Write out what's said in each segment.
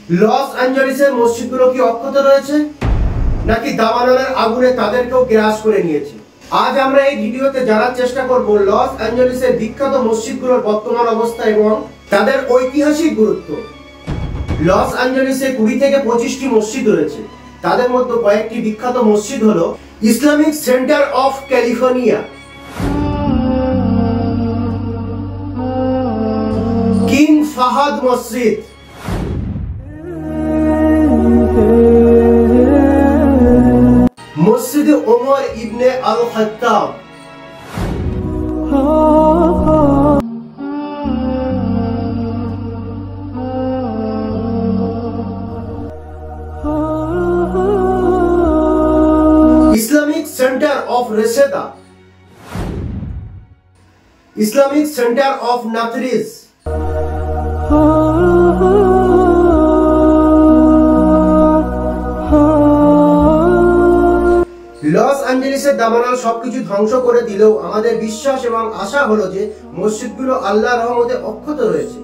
Loss অ্যাঞ্জেলেসের মসজিদগুলো কি অক্ষত রয়েছে, নাকি দাবানলের আগুনে তাদেরকেও গ্রাস করে নিয়েছে? আজ আমরা এই ভিডিওতে জানার চেষ্টা করব লস অ্যাঞ্জেলেসের বিখ্যাত মসজিদগুলোর বর্তমান অবস্থা এবং তাদের ঐতিহাসিক গুরুত্ব। লস অ্যাঞ্জেলেসে 20 থেকে 25টি মসজিদ রয়েছে। তাদের মধ্যে কয়েকটি বিখ্যাত মসজিদ হলো Islamic centre of California, king Fahd মসজিদ, মসজিদ Omar ibn al Khattab, Islamic centre of Reseda, Islamic centre of Northridge, লস অ্যাঞ্জেলেসের দাবানল সবকিছু ধ্বংস করে দিলেও আমাদের বিশ্বাস এবং আশা হলো যে মসজিদগুলো আল্লাহর রহমতে অক্ষত রয়েছে।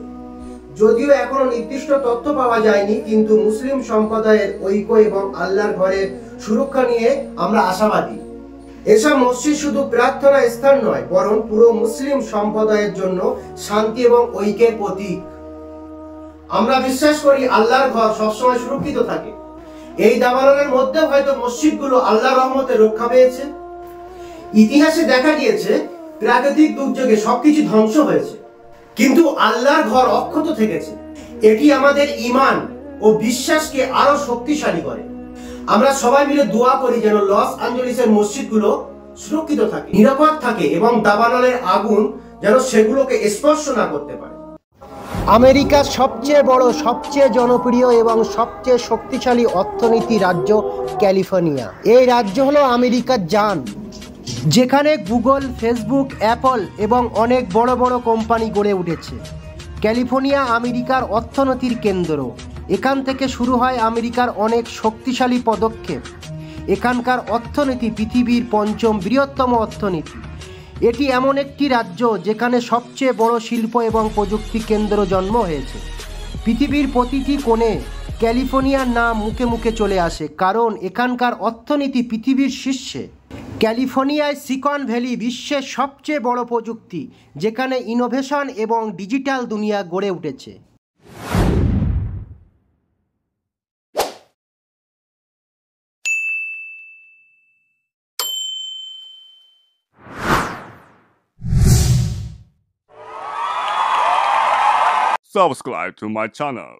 যদিও এখনো নির্দিষ্ট তথ্য পাওয়া যায়নি, কিন্তু মুসলিম সম্প্রদায়ের ঐক্য এবং আল্লাহর ঘরের সুরক্ষা নিয়ে আমরা আশাবাদী। এসব মসজিদ শুধু প্রার্থনা স্থান নয়, বরং পুরো মুসলিম সম্প্রদায়ের জন্য শান্তি এবং ঐক্যের প্রতীক। আমরা বিশ্বাস করি আল্লাহর ঘর সবসময় সুরক্ষিত থাকে। এই দাবানলের মধ্যে হয়তো মসজিদগুলো আল্লাহর রহমতে রক্ষা পেয়েছে। ইতিহাসে দেখা গিয়েছে প্রাকৃতিক দুর্যোগে সবকিছু ধ্বংস হয়েছে, কিন্তু আল্লাহর ঘর অক্ষত থেকেছে। এটি আমাদের ঈমান ও বিশ্বাসকে আরো শক্তিশালী করে। আমরা সবাই মিলে দোয়া করি যেন লস অ্যাঞ্জেলেসের মসজিদগুলো সুরক্ষিত থাকে, নিরাপদ থাকে এবং দাবানলের আগুন যেন সেগুলোকে স্পর্শ না করতে পারে। আমেরিকার সবচেয়ে বড়, সবচেয়ে জনপ্রিয় এবং সবচেয়ে শক্তিশালী অর্থনীতি রাজ্য ক্যালিফোর্নিয়া। এই রাজ্য হলো আমেরিকার জান, যেখানে গুগল, ফেসবুক, অ্যাপল এবং অনেক বড় বড় কোম্পানি গড়ে উঠেছে। ক্যালিফোর্নিয়া আমেরিকার অর্থনীতির কেন্দ্র। এখান থেকে শুরু হয় আমেরিকার অনেক শক্তিশালী পদক্ষেপ। এখানকার অর্থনীতি পৃথিবীর 5ম বৃহত্তম অর্থনীতি। এটি এমন একটি রাজ্য যেখানে সবচেয়ে বড় শিল্প এবং প্রযুক্তি কেন্দ্র জন্ম হয়েছে। পৃথিবীর প্রতিটি কোণে ক্যালিফোর্নিয়ার নাম মুখে মুখে চলে আসে, কারণ এখানকার অর্থনীতি পৃথিবীর শীর্ষে। ক্যালিফোর্নিয়ায় সিলিকন ভ্যালি বিশ্বের সবচেয়ে বড় প্রযুক্তি, যেখানে ইনোভেশন এবং ডিজিটাল দুনিয়া গড়ে উঠেছে। Subscribe to my channel.